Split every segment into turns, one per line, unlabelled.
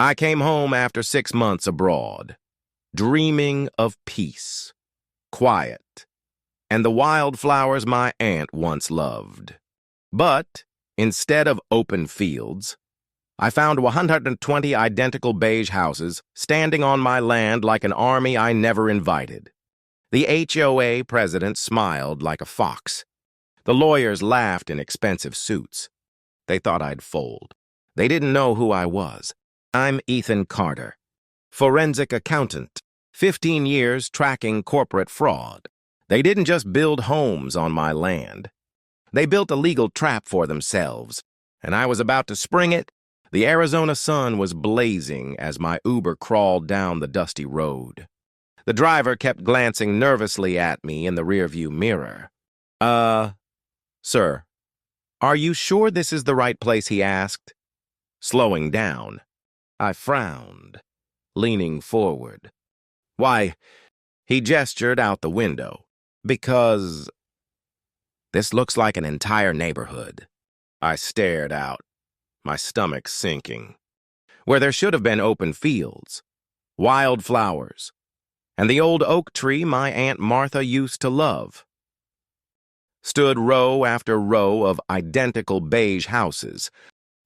I came home after 6 months abroad, dreaming of peace, quiet, and the wildflowers my aunt once loved. But instead of open fields, I found 120 identical beige houses standing on my land like an army I never invited. The HOA president smiled like a fox. The lawyers laughed in expensive suits. They thought I'd fold. They didn't know who I was. I'm Ethan Carter, forensic accountant, 15 years tracking corporate fraud. They didn't just build homes on my land. They built a legal trap for themselves, and I was about to spring it. The Arizona sun was blazing as my Uber crawled down the dusty road. The driver kept glancing nervously at me in the rearview mirror. Sir, are you sure this is the right place?" he asked. Slowing down, I frowned, leaning forward. "Why," he gestured out the window, "because this looks like an entire neighborhood." I stared out, my stomach sinking. Where there should have been open fields, wild flowers, and the old oak tree my Aunt Martha used to love, stood row after row of identical beige houses,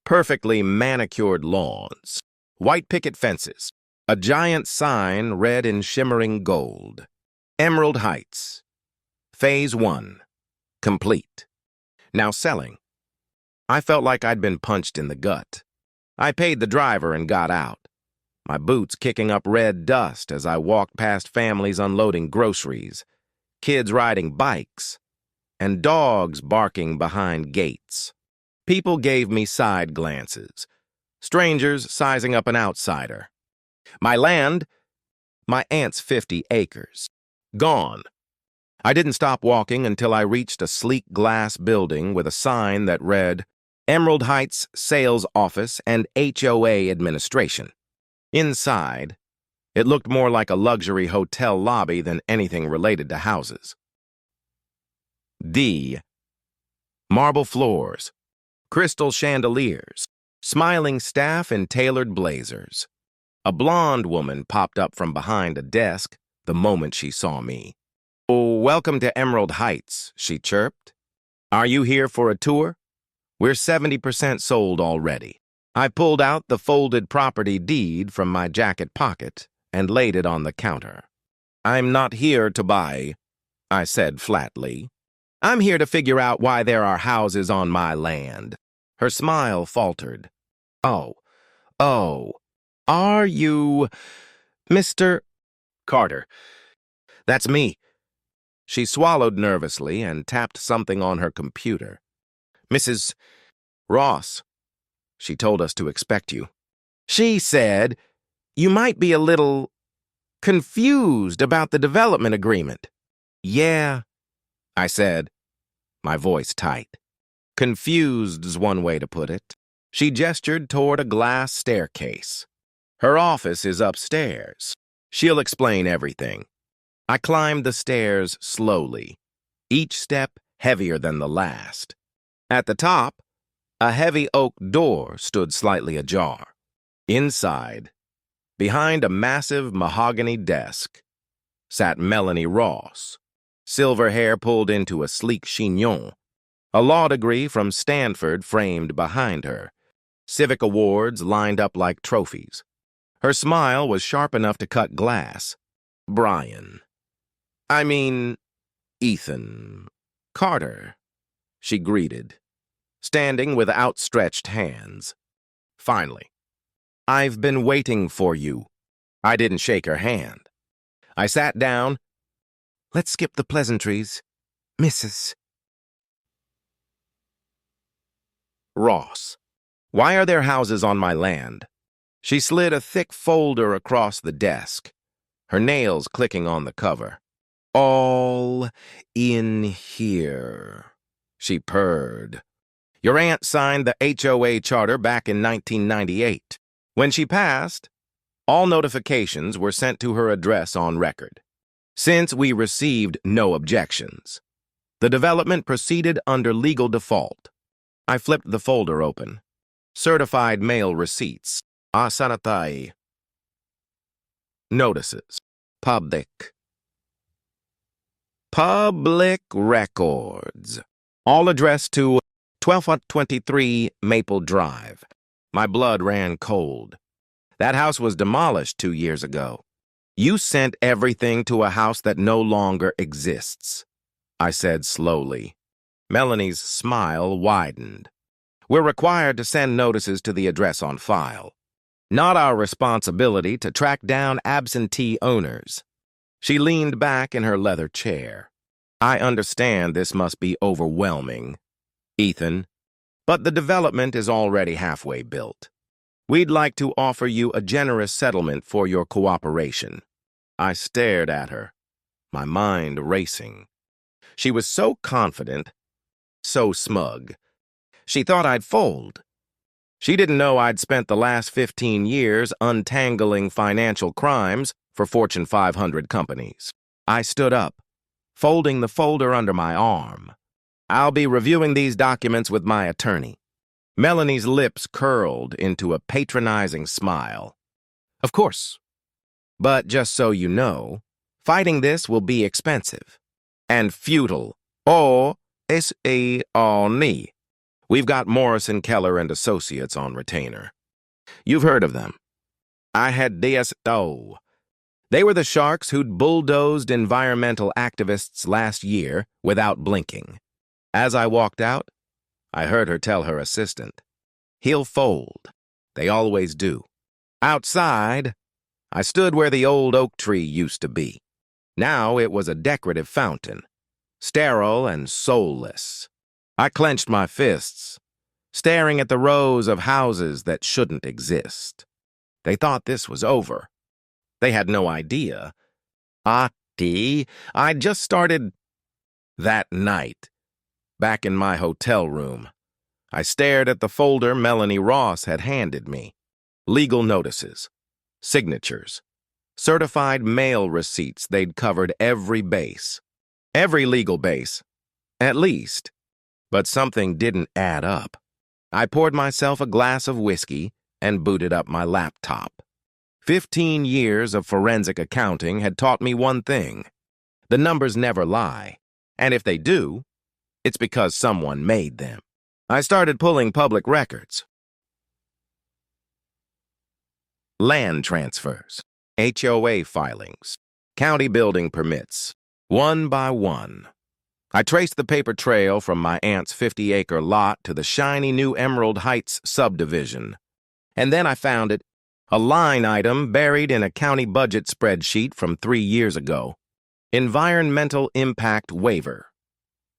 perfectly manicured lawns, white picket fences, a giant sign read in shimmering gold. Emerald Heights. Phase 1. Complete. Now selling. I felt like I'd been punched in the gut. I paid the driver and got out, my boots kicking up red dust as I walked past families unloading groceries, kids riding bikes, and dogs barking behind gates. People gave me side glances, strangers sizing up an outsider. My land, my aunt's 50 acres, gone. I didn't stop walking until I reached a sleek glass building with a sign that read, Emerald Heights Sales Office and HOA Administration. Inside, it looked more like a luxury hotel lobby than anything related to houses. D. Marble floors, crystal chandeliers, smiling staff in tailored blazers. A blonde woman popped up from behind a desk the moment she saw me. "Oh, welcome to Emerald Heights," she chirped. "Are you here for a tour? We're 70% sold already." I pulled out the folded property deed from my jacket pocket and laid it on the counter. "I'm not here to buy," I said flatly. "I'm here to figure out why there are houses on my land." Her smile faltered. Oh, are you Mr. Carter?" "That's me." She swallowed nervously and tapped something on her computer. "Mrs. Ross, she told us to expect you. She said you might be a little confused about the development agreement." "Yeah," I said, my voice tight. "Confused's one way to put it." She gestured toward a glass staircase. "Her office is upstairs. She'll explain everything." I climbed the stairs slowly, each step heavier than the last. At the top, a heavy oak door stood slightly ajar. Inside, behind a massive mahogany desk, sat Melanie Ross, silver hair pulled into a sleek chignon, a law degree from Stanford framed behind her, civic awards lined up like trophies. Her smile was sharp enough to cut glass. Ethan Carter," she greeted, standing with outstretched hands. Finally, "I've been waiting for you." I didn't shake her hand. I sat down. "Let's skip the pleasantries, Mrs. Ross. Why are there houses on my land?" She slid a thick folder across the desk, her nails clicking on the cover. "All in here," she purred. "Your aunt signed the HOA charter back in 1998. When she passed, all notifications were sent to her address on record. Since we received no objections, the development proceeded under legal default." I flipped the folder open. Certified mail receipts, Asanatai. Notices. Public. Public records. All addressed to 1223 Maple Drive. My blood ran cold. That house was demolished 2 years ago. You sent everything to a house that no longer exists, I said slowly. Melanie's smile widened. We're required to send notices to the address on file. Not our responsibility to track down absentee owners. She leaned back in her leather chair. I understand this must be overwhelming, Ethan, but the development is already halfway built. We'd like to offer you a generous settlement for your cooperation. I stared at her, my mind racing. She was so confident, so smug. She thought I'd fold. She didn't know I'd spent the last 15 years untangling financial crimes for Fortune 500 companies. I stood up, folding the folder under my arm. I'll be reviewing these documents with my attorney. Melanie's lips curled into a patronizing smile. Of course. But just so you know, fighting this will be expensive and futile. O-S-A-R-N-E. We've got Morrison, Keller, and Associates on retainer. You've heard of them. I had DSO. They were the sharks who'd bulldozed environmental activists last year without blinking. As I walked out, I heard her tell her assistant, "He'll fold. They always do." Outside, I stood where the old oak tree used to be. Now it was a decorative fountain, sterile and soulless. I clenched my fists, staring at the rows of houses that shouldn't exist. They thought this was over. They had no idea. I'd just started. That night, back in my hotel room, I stared at the folder Melanie Ross had handed me. Legal notices, signatures, certified mail receipts. They'd covered every base. Every legal base, at least. But something didn't add up. I poured myself a glass of whiskey and booted up my laptop. 15 years of forensic accounting had taught me one thing. The numbers never lie. And if they do, it's because someone made them. I started pulling public records. Land transfers, HOA filings, county building permits, one by one. I traced the paper trail from my aunt's 50-acre lot to the shiny new Emerald Heights subdivision. And then I found it, a line item buried in a county budget spreadsheet from 3 years ago. Environmental Impact Waiver.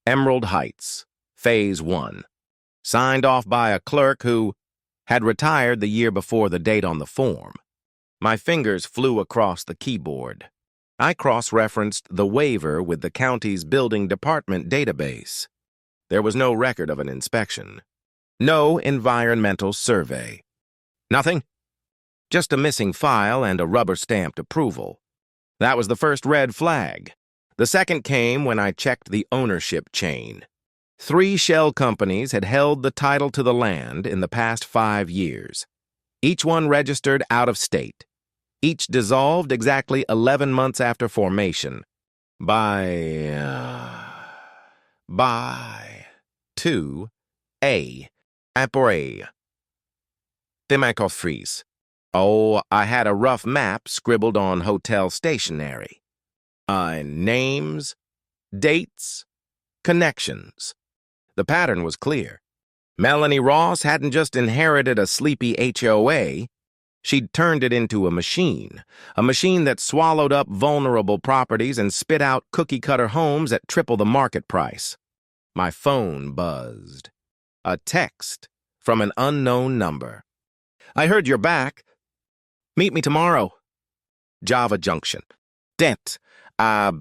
Emerald Heights, Phase 1. Signed off by a clerk who had retired the year before the date on the form. My fingers flew across the keyboard. I cross-referenced the waiver with the county's building department database. There was no record of an inspection. No environmental survey. Nothing. Just a missing file and a rubber-stamped approval. That was the first red flag. The second came when I checked the ownership chain. 3 shell companies had held the title to the land in the past 5 years. Each one registered out of state. Each dissolved exactly 11 months after formation. By 2A. Après. Demacofries. Oh, I had a rough map scribbled on hotel stationery. Names, dates, connections. The pattern was clear. Melanie Ross hadn't just inherited a sleepy HOA, she'd turned it into a machine that swallowed up vulnerable properties and spit out cookie-cutter homes at triple the market price. My phone buzzed. A text from an unknown number. "I heard you're back. Meet me tomorrow. Java Junction. Dent. A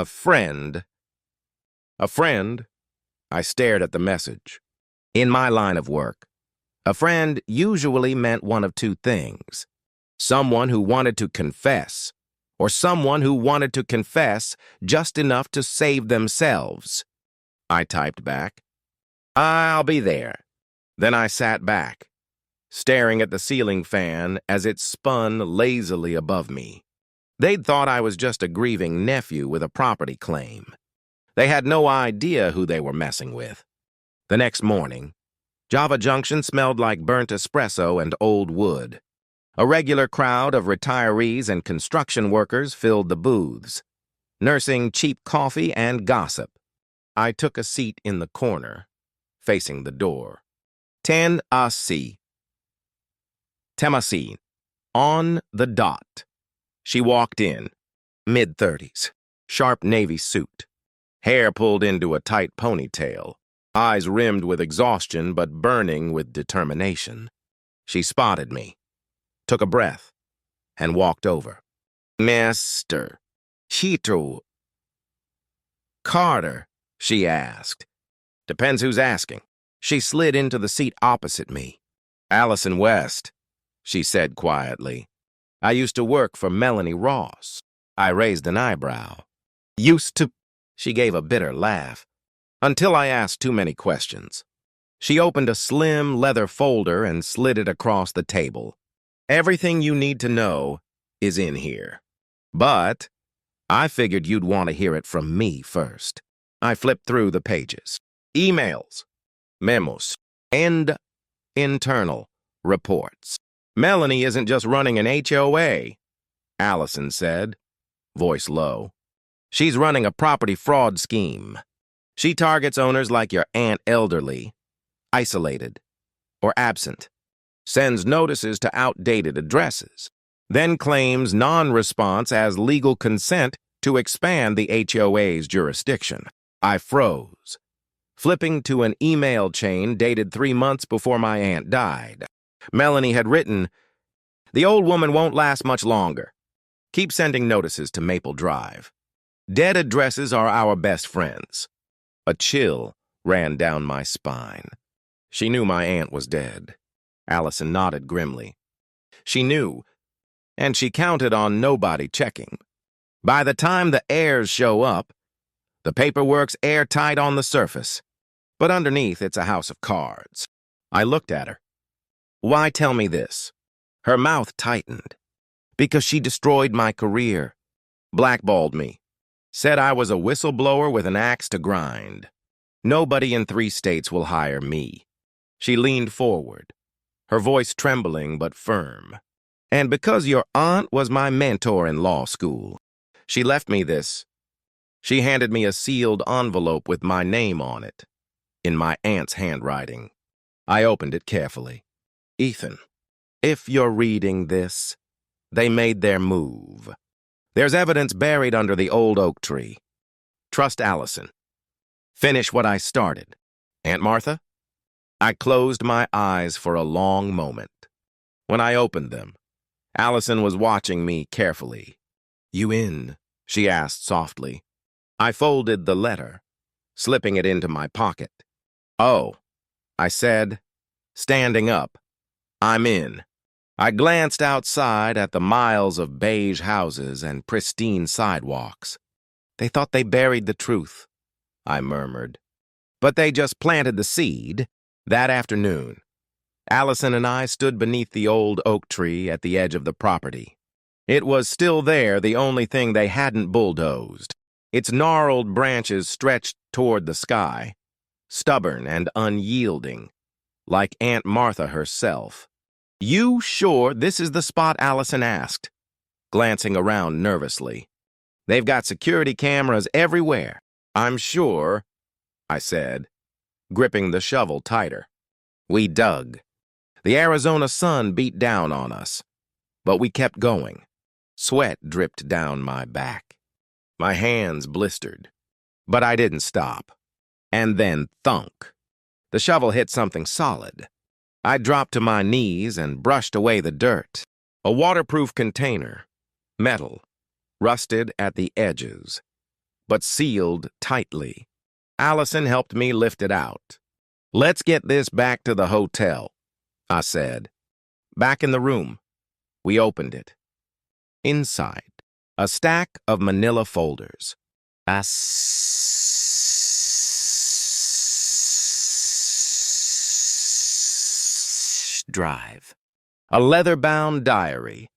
friend. A friend?" I stared at the message. In my line of work, a friend usually meant one of 2 things. Someone who wanted to confess, or someone who wanted to confess just enough to save themselves. I typed back, "I'll be there." Then I sat back, staring at the ceiling fan as it spun lazily above me. They'd thought I was just a grieving nephew with a property claim. They had no idea who they were messing with. The next morning, Java Junction smelled like burnt espresso and old wood. A regular crowd of retirees and construction workers filled the booths, nursing cheap coffee and gossip. I took a seat in the corner, facing the door. 10 AC. Temasi. On the dot. She walked in, mid-30s, sharp navy suit, hair pulled into a tight ponytail, eyes rimmed with exhaustion but burning with determination. She spotted me, took a breath, and walked over. Mr. Cheeto. Carter, she asked. Depends who's asking. She slid into the seat opposite me. Allison West, she said quietly. I used to work for Melanie Ross. I raised an eyebrow. Used to, she gave a bitter laugh, until I asked too many questions. She opened a slim leather folder and slid it across the table. Everything you need to know is in here. But I figured you'd want to hear it from me first. I flipped through the pages. Emails, memos, and internal reports. Melanie isn't just running an HOA, Allison said, voice low. She's running a property fraud scheme. She targets owners like your Aunt Elderly, isolated or absent, sends notices to outdated addresses, then claims non-response as legal consent to expand the HOA's jurisdiction. I froze, flipping to an email chain dated 3 months before my aunt died. Melanie had written, "The old woman won't last much longer. Keep sending notices to Maple Drive. Dead addresses are our best friends." A chill ran down my spine. She knew my aunt was dead. Allison nodded grimly. She knew, and she counted on nobody checking. By the time the heirs show up, the paperwork's airtight on the surface, but underneath it's a house of cards. I looked at her. Why tell me this? Her mouth tightened. Because she destroyed my career, blackballed me, said I was a whistleblower with an axe to grind. Nobody in 3 states will hire me. She leaned forward, her voice trembling but firm. And because your aunt was my mentor in law school, she left me this. She handed me a sealed envelope with my name on it, in my aunt's handwriting. I opened it carefully. Ethan, if you're reading this, they made their move. There's evidence buried under the old oak tree. Trust Allison. Finish what I started. Aunt Martha? I closed my eyes for a long moment. When I opened them, Allison was watching me carefully. You in? She asked softly. I folded the letter, slipping it into my pocket. Oh, I said, standing up. I'm in. I glanced outside at the miles of beige houses and pristine sidewalks. They thought they buried the truth, I murmured. But they just planted the seed. That afternoon, Allison and I stood beneath the old oak tree at the edge of the property. It was still there, the only thing they hadn't bulldozed. Its gnarled branches stretched toward the sky, stubborn and unyielding, like Aunt Martha herself. You sure this is the spot? Allison asked, glancing around nervously. They've got security cameras everywhere. I'm sure, I said, gripping the shovel tighter. We dug. The Arizona sun beat down on us, but we kept going. Sweat dripped down my back. My hands blistered, but I didn't stop. And then thunk. The shovel hit something solid. I dropped to my knees and brushed away the dirt. A waterproof container, metal, rusted at the edges, but sealed tightly. Allison helped me lift it out. Let's get this back to the hotel, I said. Back in the room, we opened it. Inside, a stack of manila folders. A drive. A leather-bound diary.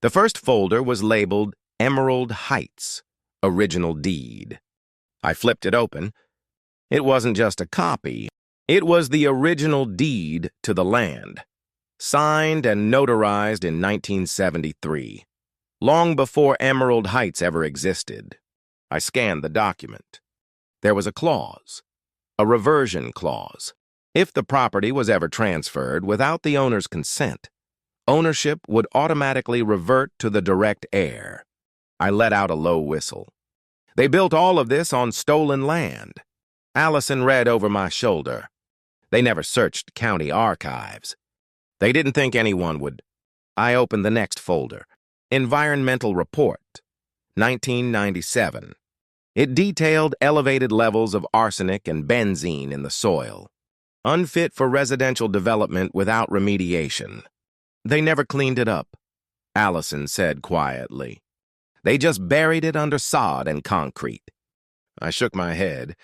The first folder was labeled Emerald Heights, Original Deed. I flipped it open. It wasn't just a copy. It was the original deed to the land, signed and notarized in 1973, long before Emerald Heights ever existed. I scanned the document. There was a clause, a reversion clause. If the property was ever transferred without the owner's consent, ownership would automatically revert to the direct heir. I let out a low whistle. They built all of this on stolen land. Allison read over my shoulder. They never searched county archives. They didn't think anyone would. I opened the next folder. Environmental Report, 1997. It detailed elevated levels of arsenic and benzene in the soil, unfit for residential development without remediation. They never cleaned it up, Allison said quietly. They just buried it under sod and concrete. I shook my head.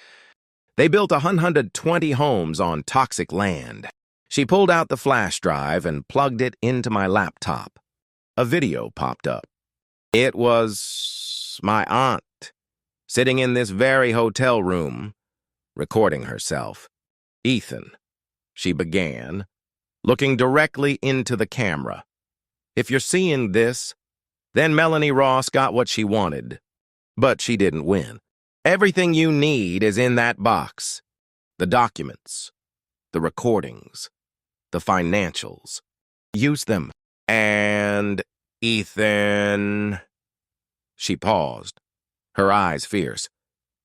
They built 120 homes on toxic land. She pulled out the flash drive and plugged it into my laptop. A video popped up. It was my aunt, sitting in this very hotel room, recording herself. Ethan, she began, looking directly into the camera. If you're seeing this, then Melanie Ross got what she wanted, but she didn't win. Everything you need is in that box. The documents, the recordings, the financials. Use them. And Ethan... She paused, her eyes fierce.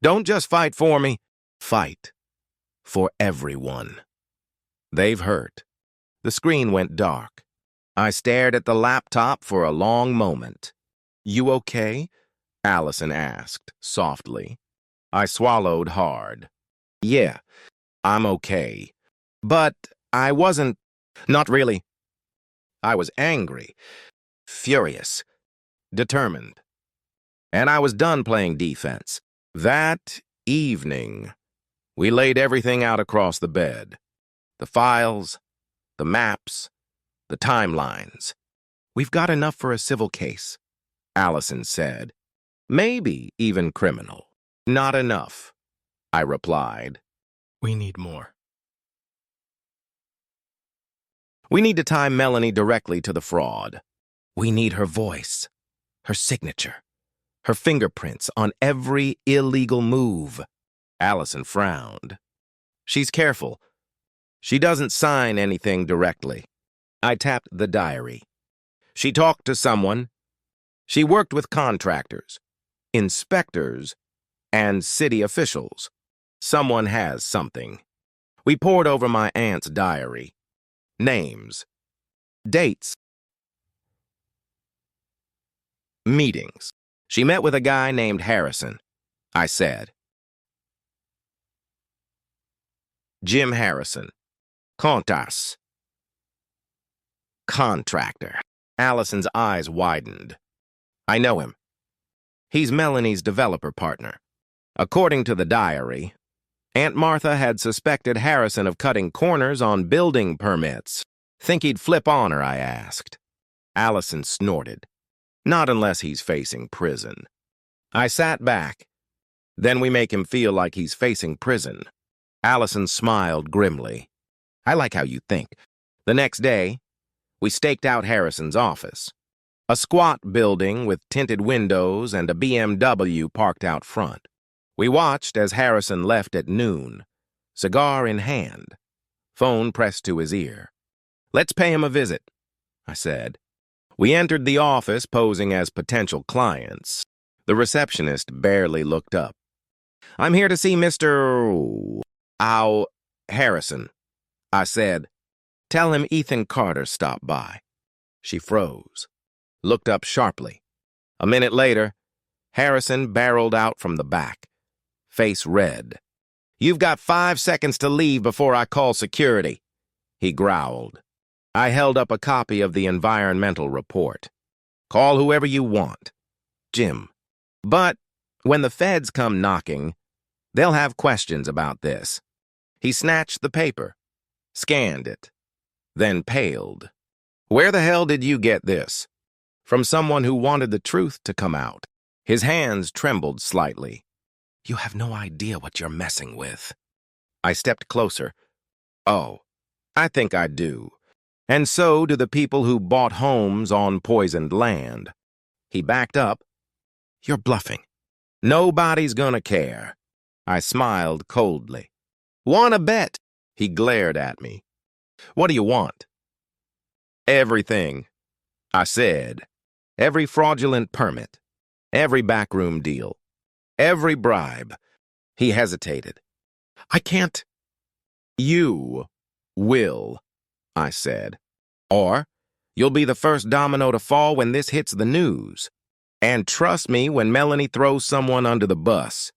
Don't just fight for me. Fight for everyone. They've hurt. The screen went dark. I stared at the laptop for a long moment. You okay? Allison asked, softly. I swallowed hard. Yeah, I'm okay. But I wasn't... Not really. I was angry, furious, determined. And I was done playing defense. That evening, we laid everything out across the bed. The files, the maps, the timelines. We've got enough for a civil case, Allison said. Maybe even criminal. Not enough, I replied. We need more. We need to tie Melanie directly to the fraud. We need her voice, her signature, her fingerprints on every illegal move. Allison frowned. She's careful. She doesn't sign anything directly. I tapped the diary. She talked to someone. She worked with contractors, inspectors, and city officials. Someone has something. We pored over my aunt's diary. Names. Dates. Meetings. She met with a guy named Harrison. I said. Jim Harrison. Contas. Contractor. Allison's eyes widened. I know him. He's Melanie's developer partner. According to the diary, Aunt Martha had suspected Harrison of cutting corners on building permits. Think he'd flip on her, I asked. Allison snorted. Not unless he's facing prison. I sat back. Then we make him feel like he's facing prison. Allison smiled grimly. I like how you think. The next day, we staked out Harrison's office. A squat building with tinted windows and a BMW parked out front. We watched as Harrison left at noon, cigar in hand, phone pressed to his ear. Let's pay him a visit, I said. We entered the office posing as potential clients. The receptionist barely looked up. I'm here to see Mr. Harrison, I said. Tell him Ethan Carter stopped by. She froze, looked up sharply. A minute later, Harrison barreled out from the back, face red. You've got 5 seconds to leave before I call security, he growled. I held up a copy of the environmental report. Call whoever you want. Jim. But when the feds come knocking, they'll have questions about this. He snatched the paper, scanned it. then paled. Where the hell did you get this? From someone who wanted the truth to come out. His hands trembled slightly. You have no idea what you're messing with. I stepped closer. Oh, I think I do. And so do the people who bought homes on poisoned land. He backed up. You're bluffing. Nobody's gonna care. I smiled coldly. Want a bet? He glared at me. What do you want? Everything. I said. Every fraudulent permit. Every backroom deal. Every bribe. He hesitated. I can't. You will, I said. Or you'll be the first domino to fall when this hits the news. And trust me, when Melanie throws someone under the bus,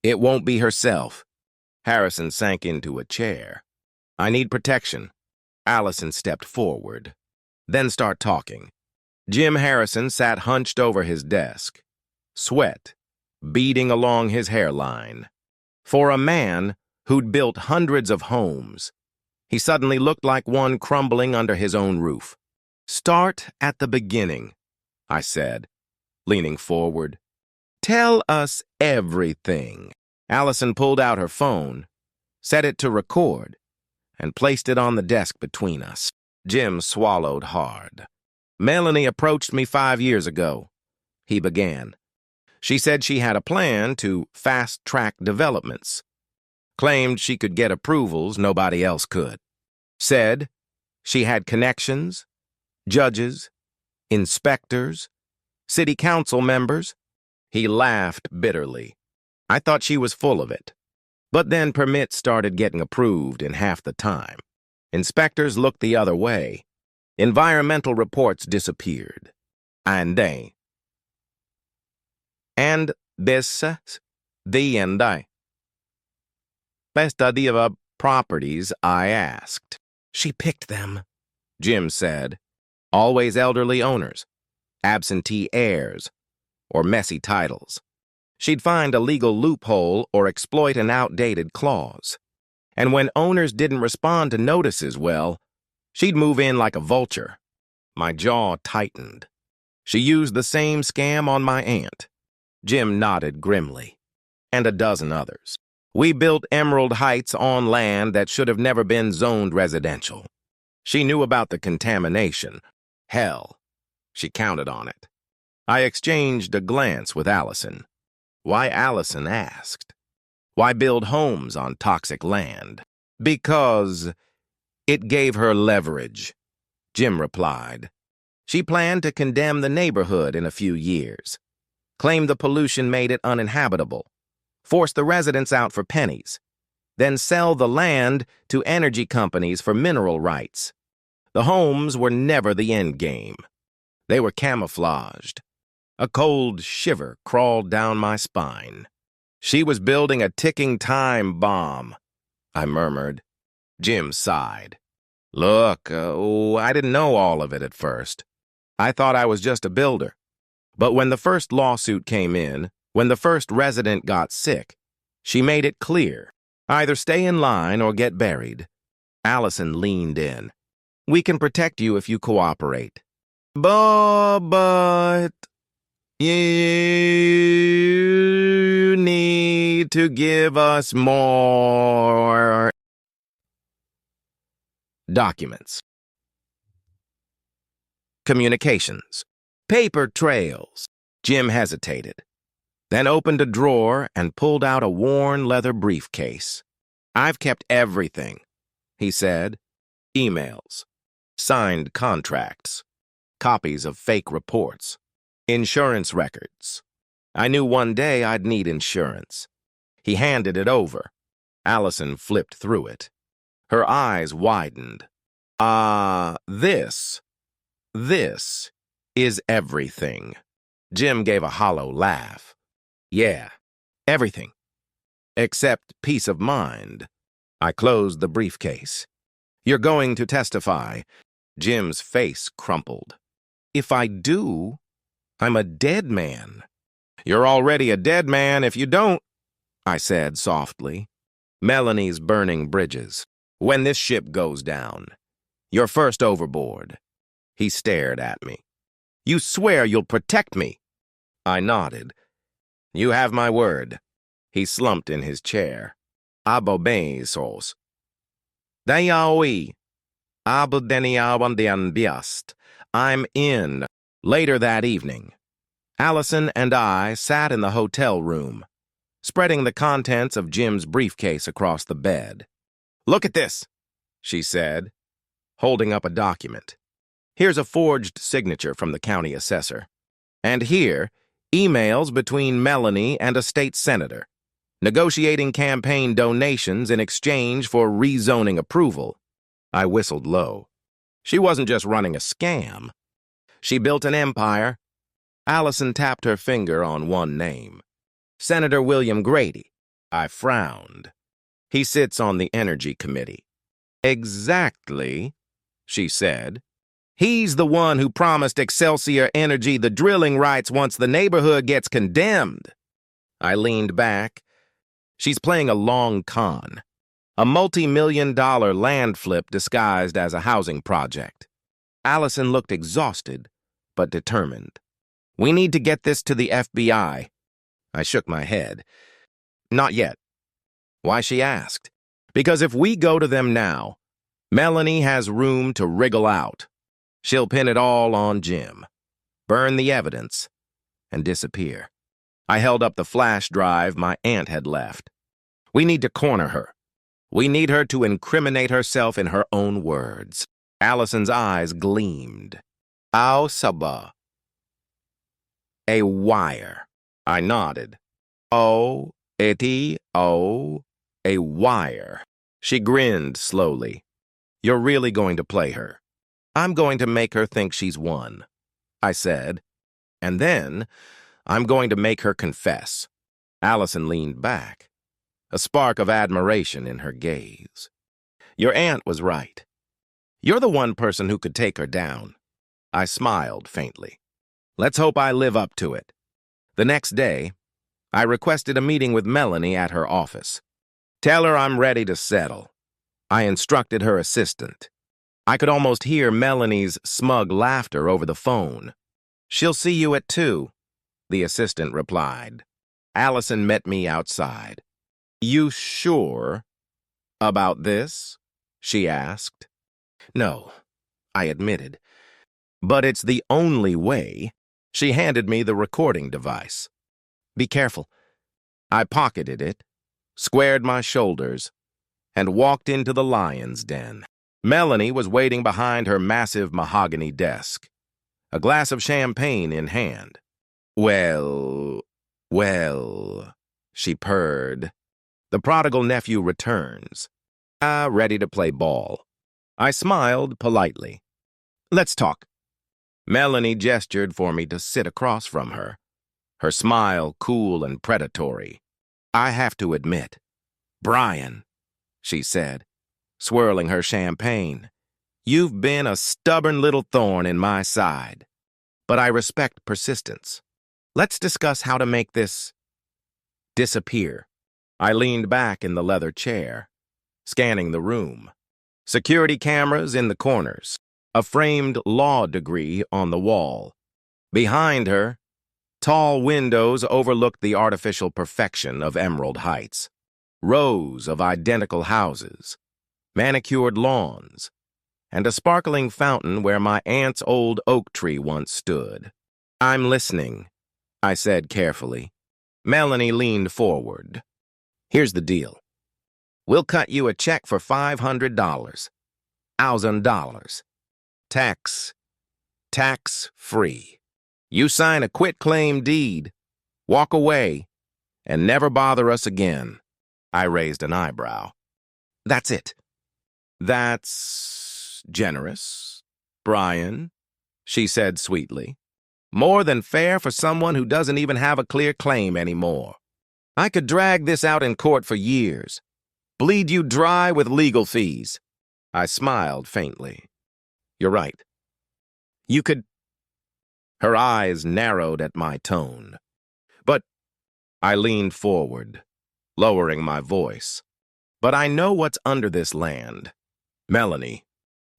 it won't be herself. Harrison sank into a chair. I need protection. Allison stepped forward. Then start talking. Jim Harrison sat hunched over his desk, sweat beading along his hairline. For a man who'd built hundreds of homes, he suddenly looked like one crumbling under his own roof. Start at the beginning, I said, leaning forward. Tell us everything. Allison pulled out her phone, set it to record, and placed it on the desk between us. Jim swallowed hard. Melanie approached me 5 years ago, he began. She said she had a plan to fast-track developments. Claimed she could get approvals nobody else could. Said she had connections, judges, inspectors, city council members. He laughed bitterly. I thought she was full of it. But then permits started getting approved in half the time. Inspectors looked the other way. Environmental reports disappeared. And this, the end I. Best idea of properties, I asked. She picked them, Jim said. Always elderly owners, absentee heirs, or messy titles. She'd find a legal loophole or exploit an outdated clause. And when owners didn't respond to notices well, she'd move in like a vulture. My jaw tightened. She used the same scam on my aunt. Jim nodded grimly. And a dozen others. We built Emerald Heights on land that should have never been zoned residential. She knew about the contamination. Hell, she counted on it. I exchanged a glance with Allison. Why, Allison asked. Why build homes on toxic land? Because it gave her leverage, Jim replied. She planned to condemn the neighborhood in a few years, claim the pollution made it uninhabitable, force the residents out for pennies, then sell the land to energy companies for mineral rights. The homes were never the end game. They were camouflaged. A cold shiver crawled down my spine. She was building a ticking time bomb, I murmured. Jim sighed. Look, I didn't know all of it at first. I thought I was just a builder. But when the first lawsuit came in, when the first resident got sick, she made it clear. Either stay in line or get buried. Allison leaned in. We can protect you if you cooperate. But you need to give us more documents. Communications. Paper trails. Jim hesitated, then opened a drawer and pulled out a worn leather briefcase. I've kept everything, he said. Emails, signed contracts, copies of fake reports, insurance records. I knew one day I'd need insurance. He handed it over. Allison flipped through it. Her eyes widened. This is everything. Jim gave a hollow laugh. Yeah, everything. Except peace of mind. I closed the briefcase. You're going to testify. Jim's face crumpled. If I do, I'm a dead man. You're already a dead man if you don't, I said softly. Melanie's burning bridges. When this ship goes down, You're first overboard. He stared at me. You swear you'll protect me? I nodded. You have my word. He slumped in his chair. Abobesos. Dayaoi. Abudeniawandian biast. I'm in. Later that evening, Allison and I sat in the hotel room, spreading the contents of Jim's briefcase across the bed. Look at this, she said, holding up a document. Here's a forged signature from the county assessor. And here, emails between Melanie and a state senator, negotiating campaign donations in exchange for rezoning approval. I whistled low. She wasn't just running a scam. She built an empire. Allison tapped her finger on one name. Senator William Grady. I frowned. He sits on the Energy Committee. Exactly, she said. He's the one who promised Excelsior Energy the drilling rights once the neighborhood gets condemned. I leaned back. She's playing a long con. A multi-million-dollar land flip disguised as a housing project. Allison looked exhausted, but determined. We need to get this to the FBI. I shook my head. Not yet. Why, she asked. Because if we go to them now, Melanie has room to wriggle out. She'll pin it all on Jim, burn the evidence, and disappear. I held up the flash drive my aunt had left. We need to corner her. We need her to incriminate herself in her own words. Allison's eyes gleamed. Au sabah. A wire. I nodded. Oh, a wire. She grinned slowly. You're really going to play her. I'm going to make her think she's won, I said. And then I'm going to make her confess. Allison leaned back, a spark of admiration in her gaze. Your aunt was right. You're the one person who could take her down. I smiled faintly. Let's hope I live up to it. The next day, I requested a meeting with Melanie at her office. Tell her I'm ready to settle. I instructed her assistant. I could almost hear Melanie's smug laughter over the phone. She'll see you at 2, the assistant replied. Allison met me outside. You sure about this? She asked. No, I admitted. But it's the only way. She handed me the recording device. Be careful. I pocketed it, squared my shoulders, and walked into the lion's den. Melanie was waiting behind her massive mahogany desk, a glass of champagne in hand. Well, she purred. The prodigal nephew returns. Ready to play ball. I smiled politely. Let's talk. Melanie gestured for me to sit across from her, her smile cool and predatory. I have to admit, Brian, she said, swirling her champagne, you've been a stubborn little thorn in my side. But I respect persistence. Let's discuss how to make this disappear. I leaned back in the leather chair, scanning the room. Security cameras in the corners, a framed law degree on the wall. Behind her, tall windows overlooked the artificial perfection of Emerald Heights. Rows of identical houses, manicured lawns, and a sparkling fountain where my aunt's old oak tree once stood. I'm listening, I said carefully. Melanie leaned forward. Here's the deal. We'll cut you a check for $500. $1,000. Tax-free. You sign a quitclaim deed, walk away, and never bother us again. I raised an eyebrow. That's it. That's generous, Brian, she said sweetly. More than fair for someone who doesn't even have a clear claim anymore. I could drag this out in court for years, bleed you dry with legal fees. I smiled faintly. You're right. You could... Her eyes narrowed at my tone. But I leaned forward, lowering my voice. But I know what's under this land. Melanie,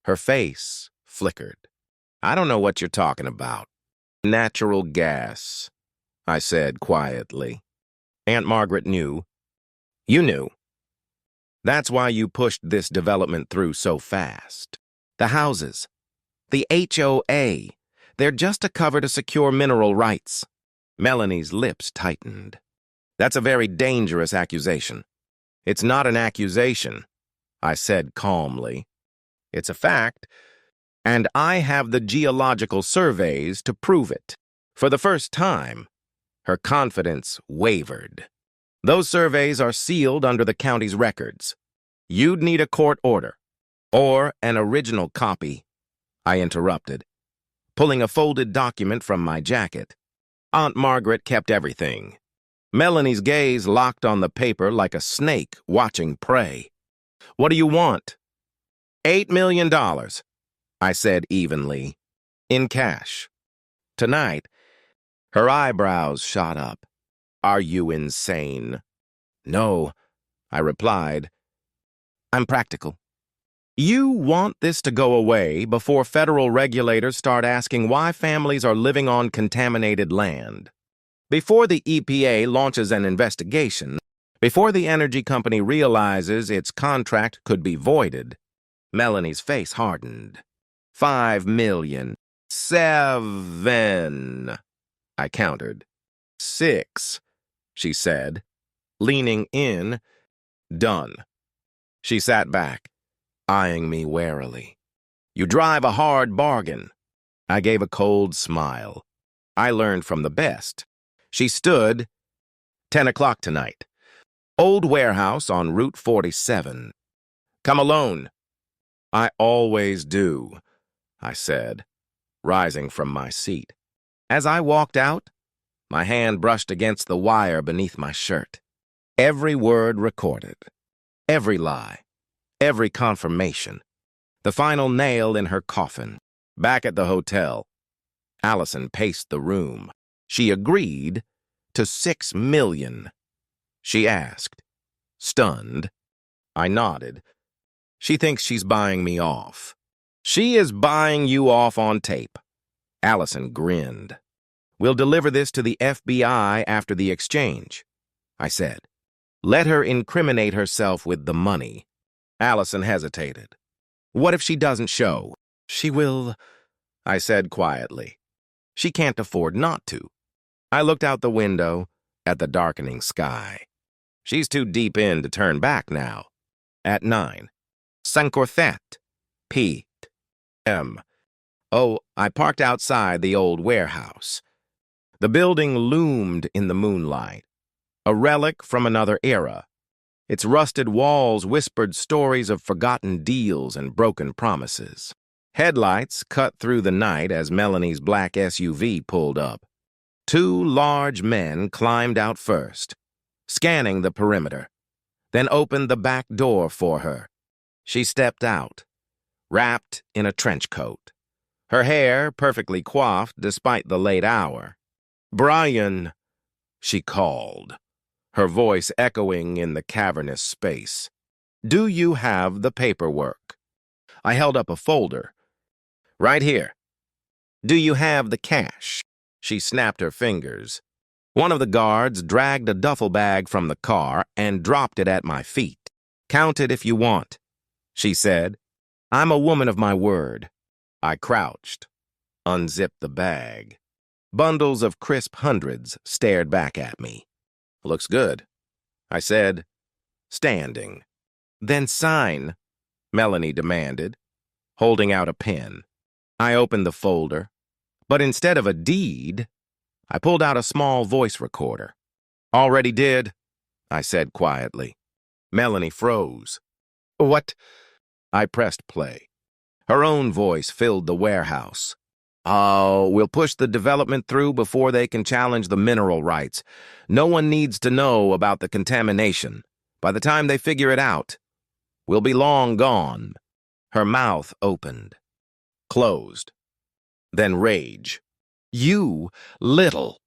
Her face flickered. I don't know what you're talking about. Natural gas, I said quietly. Aunt Margaret knew. You knew. That's why you pushed this development through so fast. The houses, the HOA, they're just a cover to secure mineral rights. Melanie's lips tightened. That's a very dangerous accusation. It's not an accusation, I said calmly. It's a fact, and I have the geological surveys to prove it. For the first time, her confidence wavered. Those surveys are sealed under the county's records. You'd need a court order, or an original copy, I interrupted, pulling a folded document from my jacket. Aunt Margaret kept everything. Melanie's gaze locked on the paper like a snake watching prey. What do you want? $8 million, I said evenly, in cash. Tonight, her eyebrows shot up. Are you insane? No, I replied. I'm practical. You want this to go away before federal regulators start asking why families are living on contaminated land. Before the EPA launches an investigation, before the energy company realizes its contract could be voided. Melanie's face hardened. 5 million. 7, I countered. 6, she said, leaning in. Done. She sat back, eyeing me warily. You drive a hard bargain. I gave a cold smile. I learned from the best. She stood. 10 o'clock tonight. Old warehouse on Route 47. Come alone. I always do, I said, rising from my seat. As I walked out, my hand brushed against the wire beneath my shirt. Every word recorded. Every lie. Every confirmation. The final nail in her coffin. Back at the hotel, Allison paced the room. She agreed to $6 million. She asked, stunned. I nodded. She thinks she's buying me off. She is buying you off on tape. Allison grinned. We'll deliver this to the FBI after the exchange, I said. Let her incriminate herself with the money. Allison hesitated. What if she doesn't show? She will, I said quietly. She can't afford not to. I looked out the window at the darkening sky. She's too deep in to turn back now. At 9. Cinquecento p.m. Oh, I parked outside the old warehouse. The building loomed in the moonlight, a relic from another era. Its rusted walls whispered stories of forgotten deals and broken promises. Headlights cut through the night as Melanie's black SUV pulled up. 2 large men climbed out first, scanning the perimeter, then opened the back door for her. She stepped out, wrapped in a trench coat, her hair perfectly coiffed despite the late hour. Brian, she called, her voice echoing in the cavernous space. Do you have the paperwork? I held up a folder. Right here. Do you have the cash? She snapped her fingers. One of the guards dragged a duffel bag from the car and dropped it at my feet. Count it if you want, she said. I'm a woman of my word. I crouched, unzipped the bag. Bundles of crisp hundreds stared back at me. Looks good, I said, standing. Then sign, Melanie demanded, holding out a pen. I opened the folder, but instead of a deed, I pulled out a small voice recorder. Already did, I said quietly. Melanie froze. What? I pressed play. Her own voice filled the warehouse. Oh, we'll push the development through before they can challenge the mineral rights. No one needs to know about the contamination. By the time they figure it out, we'll be long gone. Her mouth opened, closed, then rage. You little.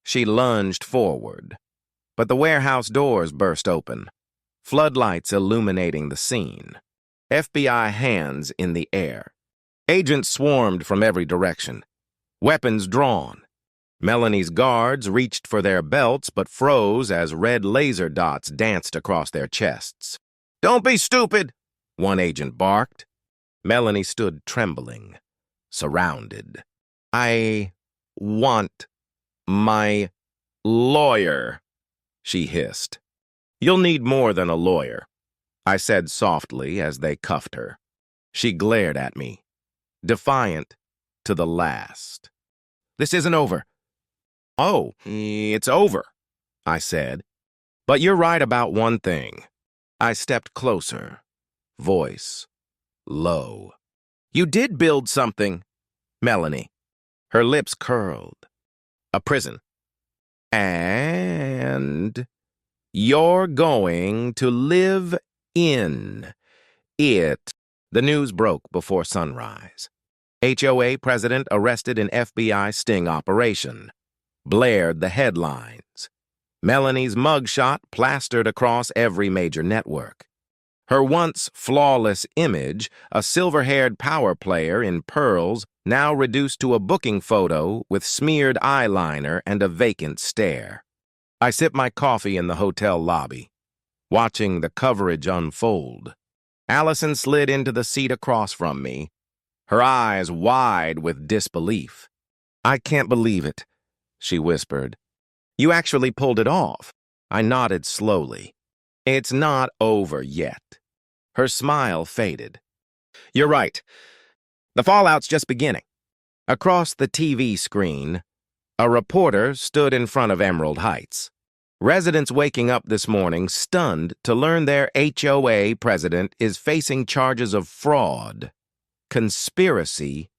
She lunged forward, but the warehouse doors burst open, floodlights illuminating the scene. FBI hands in the air. Agents swarmed from every direction, weapons drawn. Melanie's guards reached for their belts but froze as red laser dots danced across their chests. "Don't be stupid," one agent barked. Melanie stood trembling, surrounded. "I want my lawyer," she hissed. "You'll need more than a lawyer," I said softly as they cuffed her. She glared at me, defiant to the last. "This isn't over." "Oh, it's over," I said. "But you're right about one thing." I stepped closer, voice low. "You did build something, Melanie." Her lips curled. "A prison. And you're going to live in it." The news broke before sunrise. HOA president arrested in FBI sting operation. Blared the headlines. Melanie's mugshot plastered across every major network. Her once flawless image, a silver-haired power player in pearls, now reduced to a booking photo with smeared eyeliner and a vacant stare. I sipped my coffee in the hotel lobby, watching the coverage unfold. Allison slid into the seat across from me, her eyes wide with disbelief. "I can't believe it," she whispered. "You actually pulled it off." I nodded slowly. "It's not over yet." Her smile faded. "You're right. The fallout's just beginning." Across the TV screen, a reporter stood in front of Emerald Heights. Residents waking up this morning stunned to learn their HOA president is facing charges of fraud, conspiracy,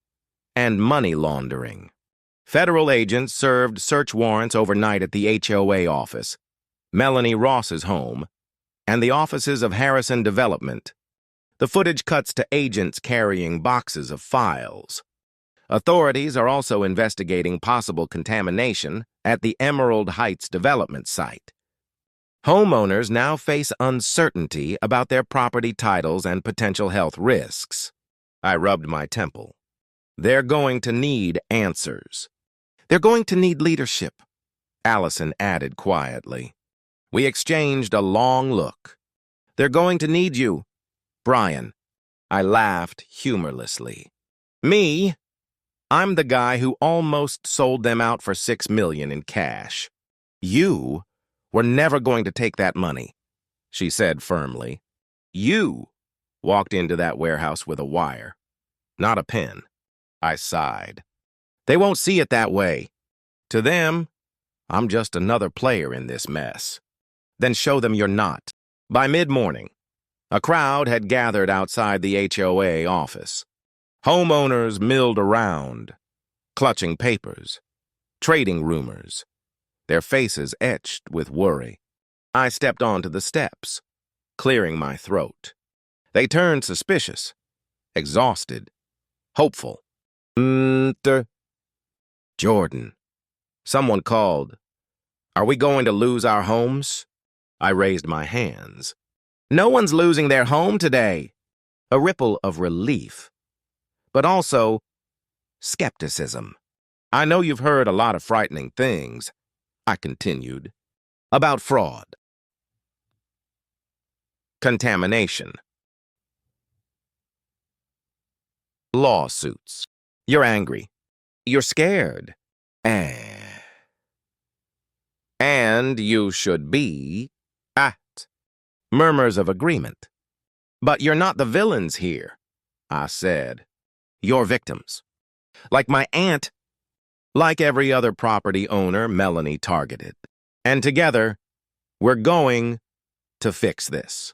and money laundering. Federal agents served search warrants overnight at the HOA office, Melanie Ross's home, and the offices of Harrison Development. The footage cuts to agents carrying boxes of files. Authorities are also investigating possible contamination at the Emerald Heights development site. Homeowners now face uncertainty about their property titles and potential health risks. I rubbed my temple. They're going to need answers. They're going to need leadership, Allison added quietly. We exchanged a long look. They're going to need you, Brian. I laughed humorlessly. Me? I'm the guy who almost sold them out for $6 million in cash. You were never going to take that money, she said firmly. You walked into that warehouse with a wire, not a pen. I sighed. They won't see it that way. To them, I'm just another player in this mess. Then show them you're not. By mid-morning, a crowd had gathered outside the HOA office. Homeowners milled around, clutching papers, trading rumors, their faces etched with worry. I stepped onto the steps, clearing my throat. They turned suspicious, exhausted, hopeful. Jordan. Someone called. "Are we going to lose our homes?" I raised my hands. "No one's losing their home today." A ripple of relief, but also skepticism. "I know you've heard a lot of frightening things," I continued, "about fraud, contamination, lawsuits. You're angry. You're scared. And you should be at." Murmurs of agreement. "But you're not the villains here," I said. "You're victims. Like my aunt, like every other property owner Melanie targeted. And together, we're going to fix this."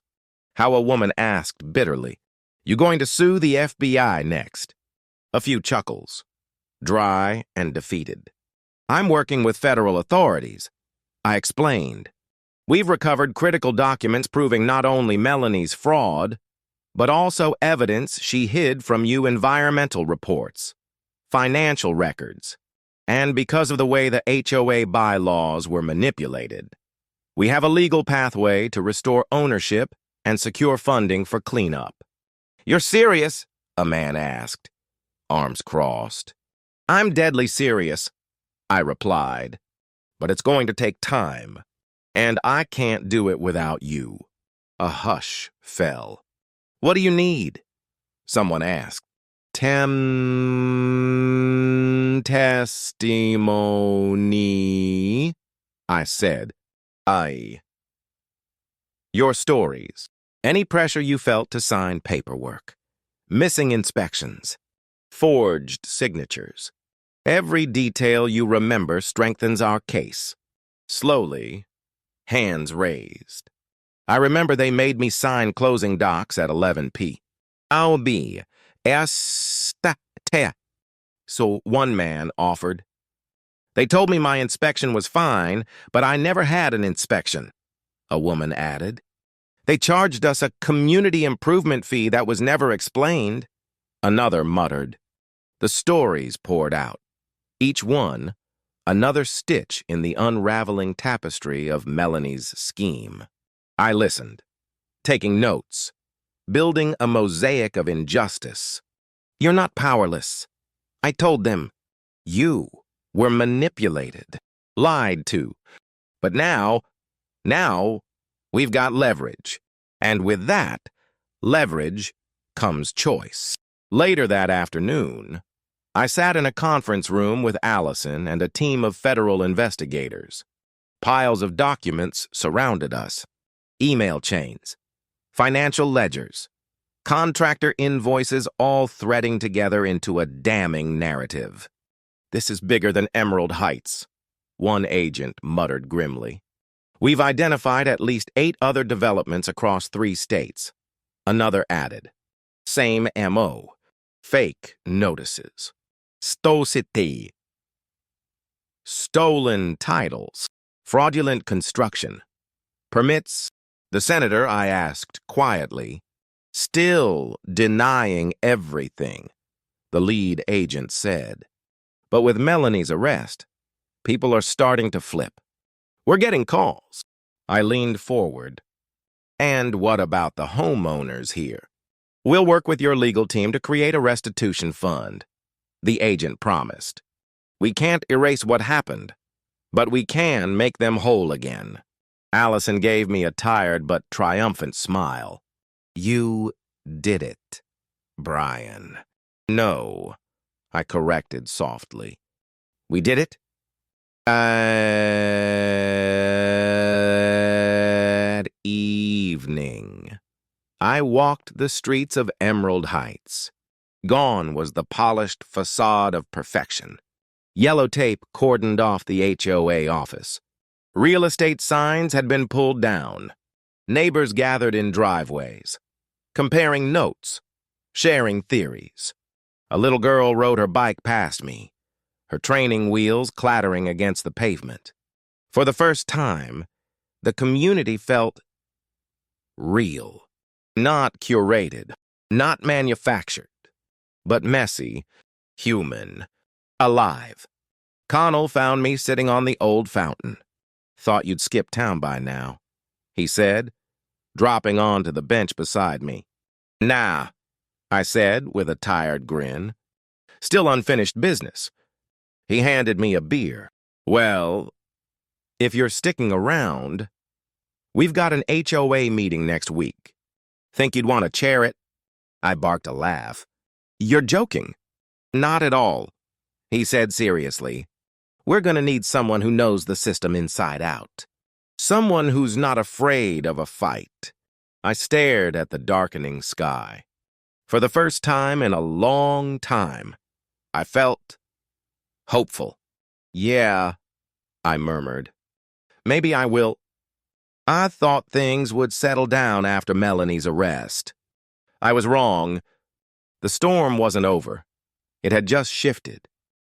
How a woman asked bitterly, "You going to sue the FBI next?" A few chuckles, dry and defeated. "I'm working with federal authorities," I explained. "We've recovered critical documents proving not only Melanie's fraud, but also evidence she hid from you, environmental reports, financial records, and because of the way the HOA bylaws were manipulated. We have a legal pathway to restore ownership and secure funding for cleanup." "You're serious?" a man asked, arms crossed. "I'm deadly serious," I replied, "but it's going to take time, and I can't do it without you." A hush fell. "What do you need?" someone asked. Testimony," I said. Your stories. Any pressure you felt to sign paperwork. Missing inspections. Forged signatures. Every detail you remember strengthens our case. Slowly, hands raised. I remember they made me sign closing docs at 11 p. "I'll be esta." So one man offered. "They told me my inspection was fine, but I never had an inspection," a woman added. "They charged us a community improvement fee that was never explained," another muttered. The stories poured out, each one another stitch in the unraveling tapestry of Melanie's scheme. I listened, taking notes, building a mosaic of injustice. "You're not powerless," I told them. "You were manipulated, lied to. But now, we've got leverage. And with that leverage comes choice." Later that afternoon, I sat in a conference room with Allison and a team of federal investigators. Piles of documents surrounded us. Email chains, financial ledgers, contractor invoices, all threading together into a damning narrative. "This is bigger than Emerald Heights," one agent muttered grimly. "We've identified at least 8 other developments across 3 states. Another added. Same MO. Fake notices. Stosity. Stolen titles. Fraudulent construction. Permits." The senator, I asked quietly. "Still denying everything," the lead agent said. But with Melanie's arrest, people are starting to flip. "We're getting calls." I leaned forward. "And what about the homeowners here?" "We'll work with your legal team to create a restitution fund," the agent promised. "We can't erase what happened, but we can make them whole again." Allison gave me a tired but triumphant smile. "You did it, Brian." "No," I corrected softly. "We did it?" That evening, I walked the streets of Emerald Heights. Gone was the polished facade of perfection. Yellow tape cordoned off the HOA office. Real estate signs had been pulled down. Neighbors gathered in driveways, comparing notes, sharing theories. A little girl rode her bike past me, her training wheels clattering against the pavement. For the first time, the community felt real. Not curated, not manufactured, but messy, human, alive. Connell found me sitting on the old fountain. "Thought you'd skip town by now," he said, dropping onto the bench beside me. "Nah," I said with a tired grin. "Still unfinished business." He handed me a beer. "Well, if you're sticking around, we've got an HOA meeting next week. Think you'd want to chair it?" I barked a laugh. "You're joking." "Not at all," he said seriously. "We're going to need someone who knows the system inside out. Someone who's not afraid of a fight." I stared at the darkening sky. For the first time in a long time, I felt hopeful. "Yeah," I murmured. "Maybe I will." I thought things would settle down after Melanie's arrest. I was wrong. The storm wasn't over. It had just shifted.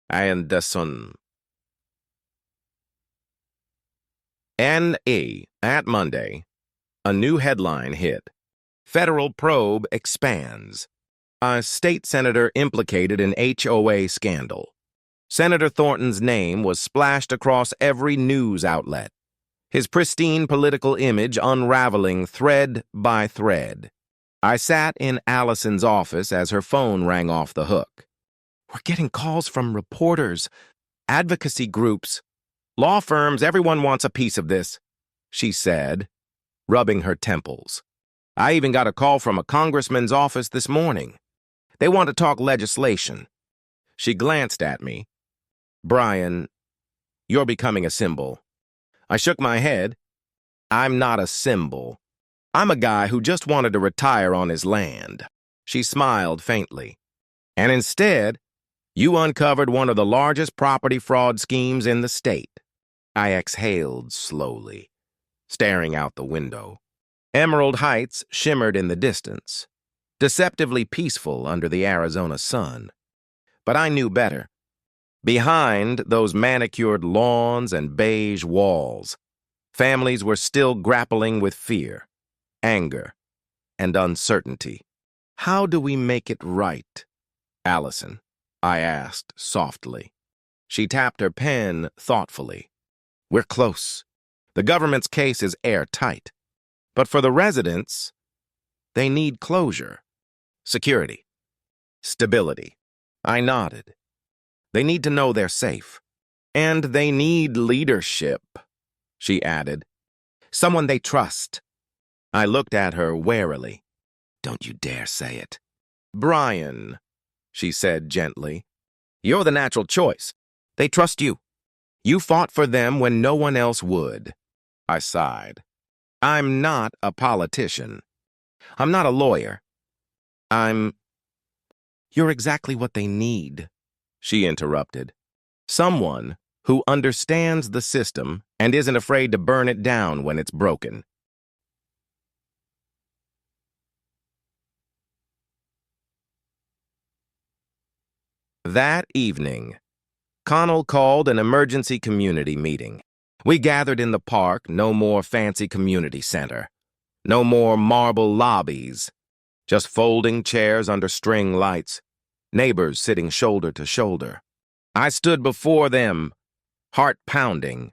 And the sun. At Monday, a new headline hit. Federal probe expands. A state senator implicated in HOA scandal. Senator Thornton's name was splashed across every news outlet, his pristine political image unraveling thread by thread. I sat in Allison's office as her phone rang off the hook. We're getting calls from reporters, advocacy groups, law firms. Everyone wants a piece of this, she said, rubbing her temples. I even got a call from a congressman's office this morning. They want to talk legislation. She glanced at me. Brian, you're becoming a symbol. I shook my head. I'm not a symbol. I'm a guy who just wanted to retire on his land. She smiled faintly. And instead, you uncovered one of the largest property fraud schemes in the state. I exhaled slowly, staring out the window. Emerald Heights shimmered in the distance, deceptively peaceful under the Arizona sun. But I knew better. Behind those manicured lawns and beige walls, families were still grappling with fear, anger, and uncertainty. How do we make it right, Allison? I asked softly. She tapped her pen thoughtfully. We're close. The government's case is airtight. But for the residents, they need closure, security, stability. I nodded. They need to know they're safe. And they need leadership, she added. Someone they trust. I looked at her warily. Don't you dare say it. Brian, she said gently, you're the natural choice. They trust you. You fought for them when no one else would. I sighed. I'm not a politician. I'm not a lawyer. You're exactly what they need, she interrupted. Someone who understands the system and isn't afraid to burn it down when it's broken. That evening, Connell called an emergency community meeting. We gathered in the park, no more fancy community center. No more marble lobbies. Just folding chairs under string lights. Neighbors sitting shoulder to shoulder. I stood before them, heart pounding,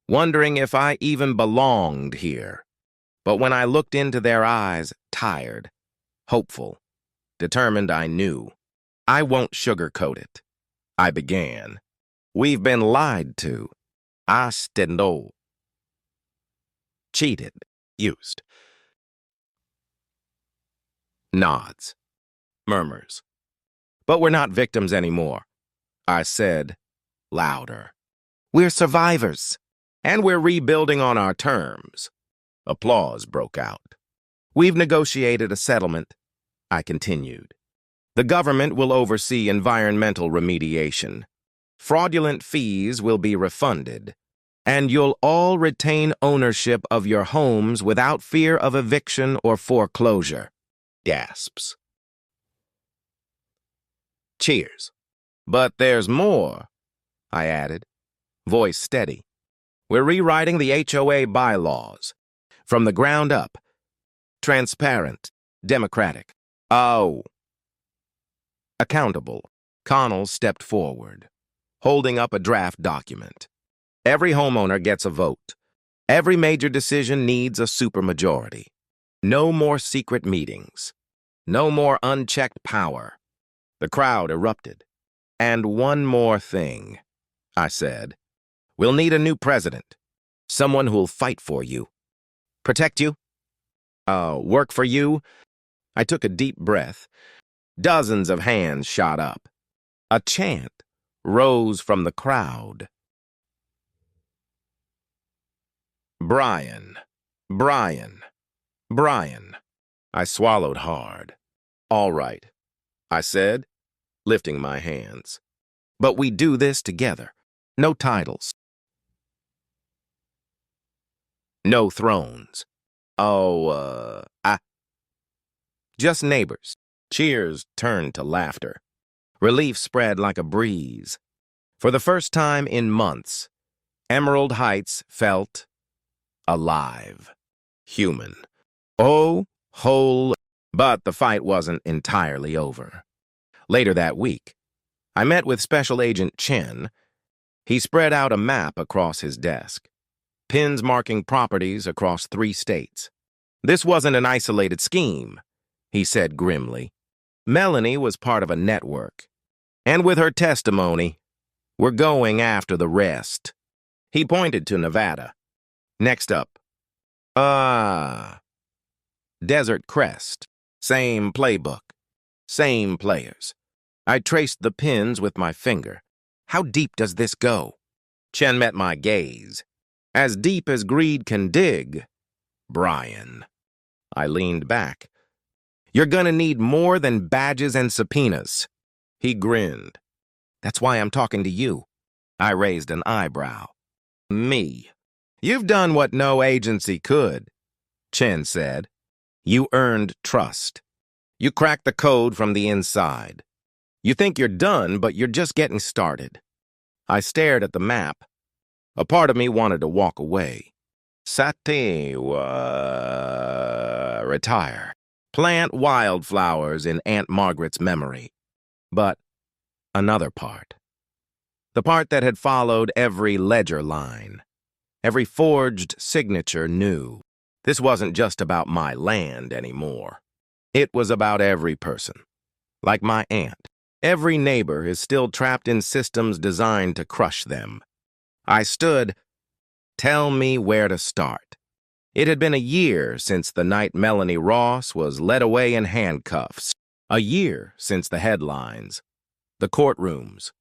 wondering if I even belonged here. But when I looked into their eyes, tired, hopeful, determined, I knew. I won't sugarcoat it. I began. We've been lied to. Stole. Cheated. Used. Nods. Murmurs. But we're not victims anymore, I said, louder. We're survivors, and we're rebuilding on our terms. Applause broke out. We've negotiated a settlement, I continued. The government will oversee environmental remediation. Fraudulent fees will be refunded, and you'll all retain ownership of your homes without fear of eviction or foreclosure. Gasps. Cheers. But there's more, I added, voice steady. We're rewriting the HOA bylaws, from the ground up. Transparent, democratic. Accountable. Connell stepped forward, holding up a draft document. Every homeowner gets a vote. Every major decision needs a supermajority. No more secret meetings. No more unchecked power. The crowd erupted. And one more thing, I said. We'll need a new president. Someone who'll fight for you. Protect you. Work for you. I took a deep breath. Dozens of hands shot up. A chant rose from the crowd. Brian, Brian, Brian. I swallowed hard. All right, I said, lifting my hands. But we do this together. No titles. No thrones. Just neighbors. Cheers turned to laughter. Relief spread like a breeze. For the first time in months, Emerald Heights felt alive, human. Whole. But the fight wasn't entirely over. Later that week, I met with Special Agent Chen. He spread out a map across his desk, pins marking properties across 3 states. This wasn't an isolated scheme. he said grimly. Melanie was part of a network. And with her testimony, we're going after the rest. He pointed to Nevada. Next up. Desert Crest. Same playbook. Same players. I traced the pins with my finger. How deep does this go? Chen met my gaze. As deep as greed can dig, Brian. I leaned back. You're gonna need more than badges and subpoenas. He grinned. That's why I'm talking to you. I raised an eyebrow. Me. You've done what no agency could, Chen said. You earned trust. You cracked the code from the inside. You think you're done, but you're just getting started. I stared at the map. A part of me wanted to walk away. Retire. Plant wildflowers in Aunt Margaret's memory. But another part. The part that had followed every ledger line. Every forged signature knew. This wasn't just about my land anymore. It was about every person. Like my aunt. Every neighbor is still trapped in systems designed to crush them. I stood. Tell me where to start. It had been a year since the night Melanie Ross was led away in handcuffs. A year since the headlines, the courtrooms,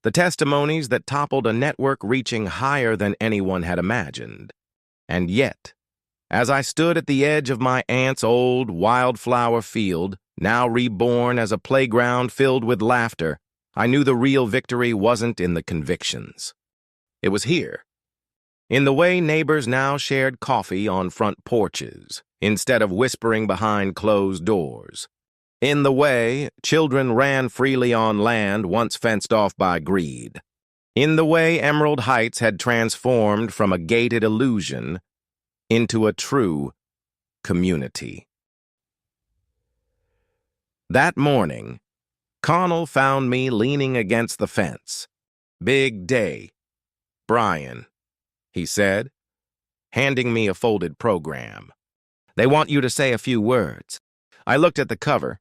the testimonies that toppled a network reaching higher than anyone had imagined. And yet, as I stood at the edge of my aunt's old wildflower field, now reborn as a playground filled with laughter, I knew the real victory wasn't in the convictions. It was here. In the way neighbors now shared coffee on front porches, instead of whispering behind closed doors. In the way children ran freely on land once fenced off by greed. In the way Emerald Heights had transformed from a gated illusion into a true community. That morning, Connell found me leaning against the fence. Big day. Brian, he said, handing me a folded program. They want you to say a few words. I looked at the cover.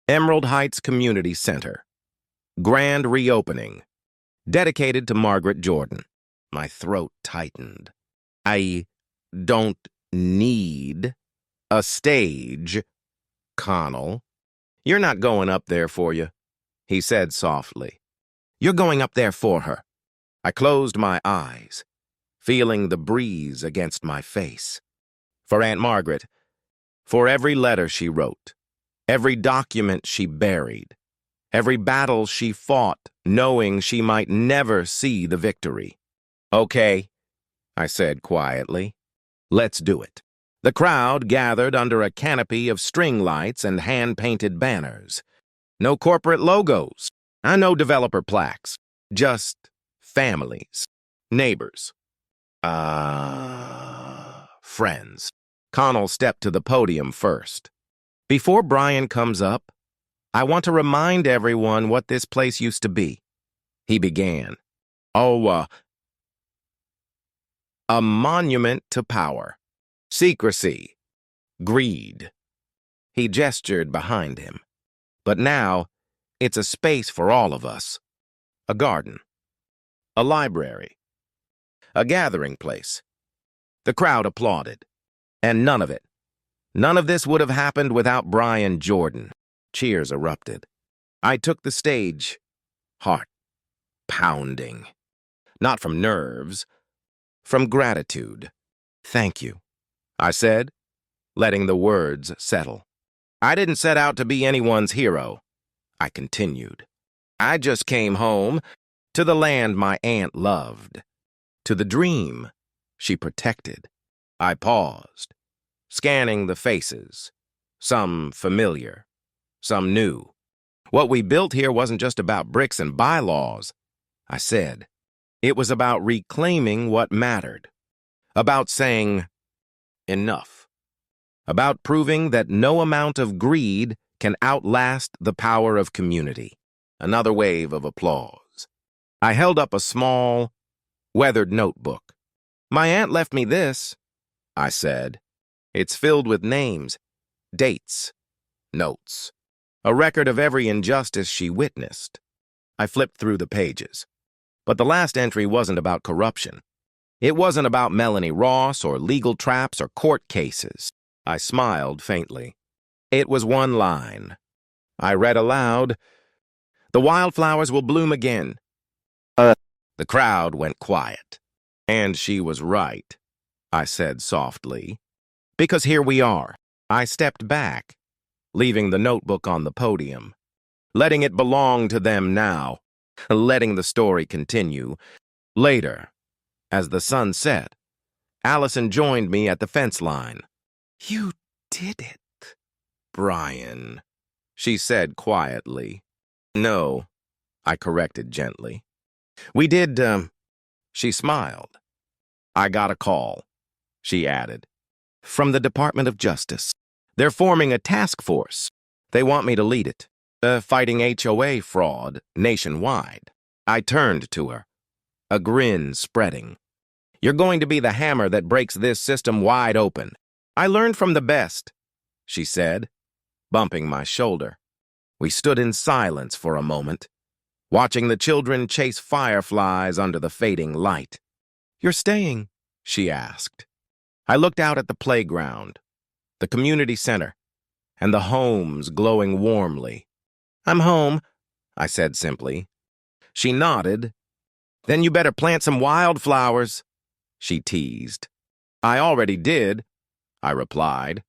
Emerald Heights Community Center. Grand reopening. Dedicated to Margaret Jordan. My throat tightened. I don't need a stage, Connell. You're not going up there for you, he said softly. You're going up there for her. I closed my eyes, feeling the breeze against my face. For Aunt Margaret, for every letter she wrote, every document she buried, every battle she fought, knowing she might never see the victory. Okay, I said quietly. Let's do it. The crowd gathered under a canopy of string lights and hand-painted banners. No corporate logos, no developer plaques, just families, neighbors, friends. Connell stepped to the podium first. Before Brian comes up, I want to remind everyone what this place used to be. He began. A monument to power, secrecy, greed. He gestured behind him. But now, it's a space for all of us. A garden. A library. A gathering place. The crowd applauded. And none of this would have happened without Brian Jordan. Cheers erupted. I took the stage, heart pounding. Not from nerves, from gratitude. Thank you, I said, letting the words settle. I didn't set out to be anyone's hero, I continued. I just came home to the land my aunt loved, to the dream she protected. I paused, scanning the faces, some familiar, some new. What we built here wasn't just about bricks and bylaws, I said. It was about reclaiming what mattered, about saying enough, about proving that no amount of greed can outlast the power of community. Another wave of applause. I held up a small, weathered notebook. My aunt left me this, I said. It's filled with names, dates, Notes. A record of every injustice she witnessed. I flipped through the pages. But the last entry wasn't about corruption. It wasn't about Melanie Ross or legal traps or court cases. I smiled faintly. It was one line. I read aloud, "The wildflowers will bloom again." The crowd went quiet. And she was right, I said softly. Because here we are. I stepped back, leaving the notebook on the podium, letting it belong to them now, letting the story continue. Later, as the sun set, Allison joined me at the fence line. "You did it, Brian," she said quietly. "No," I corrected gently. "We did, She smiled. "I got a call," she added, "from the Department of Justice. They're forming a task force. They want me to lead it, fighting HOA fraud nationwide." I turned to her, a grin spreading. "You're going to be the hammer that breaks this system wide open. I learned from the best," she said, bumping my shoulder. We stood in silence for a moment, watching the children chase fireflies under the fading light. "You're staying?" she asked. I looked out at the playground, the community center, and the homes glowing warmly. "I'm home," I said simply. She nodded. "Then you better plant some wildflowers," she teased. "I already did," I replied,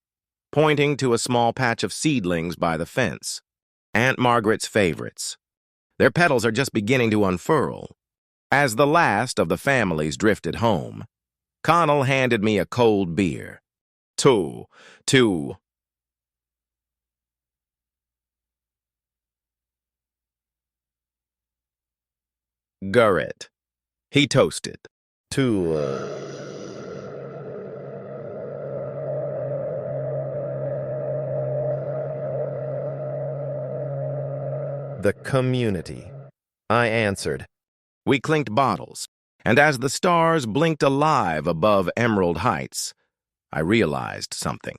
pointing to a small patch of seedlings by the fence. Aunt Margaret's favorites. Their petals are just beginning to unfurl. As the last of the families drifted home, Connell handed me a cold beer. Two. Gurrit. He toasted. To, The community, I answered. We clinked bottles, and as the stars blinked alive above Emerald Heights, I realized something.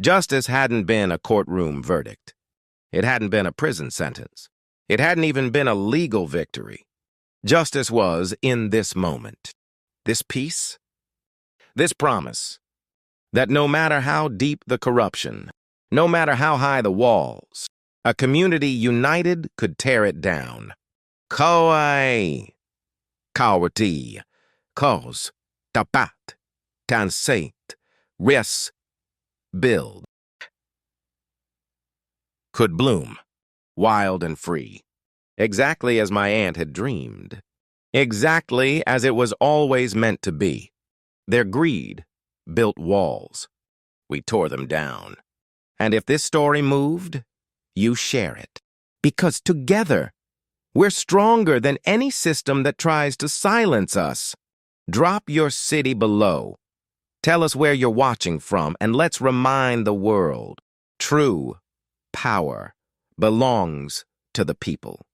Justice hadn't been a courtroom verdict. It hadn't been a prison sentence. It hadn't even been a legal victory. Justice was in this moment, this peace, this promise, that no matter how deep the corruption, no matter how high the walls, a community united could tear it down. HOA, Kawati, cause, tapat, tansait, res, build. Could bloom, wild and free, exactly as my aunt had dreamed, exactly as it was always meant to be. Their greed built walls. We tore them down. And if this story moved, you share it. Because together, we're stronger than any system that tries to silence us. Drop your city below. Tell us where you're watching from, and let's remind the world. True power belongs to the people.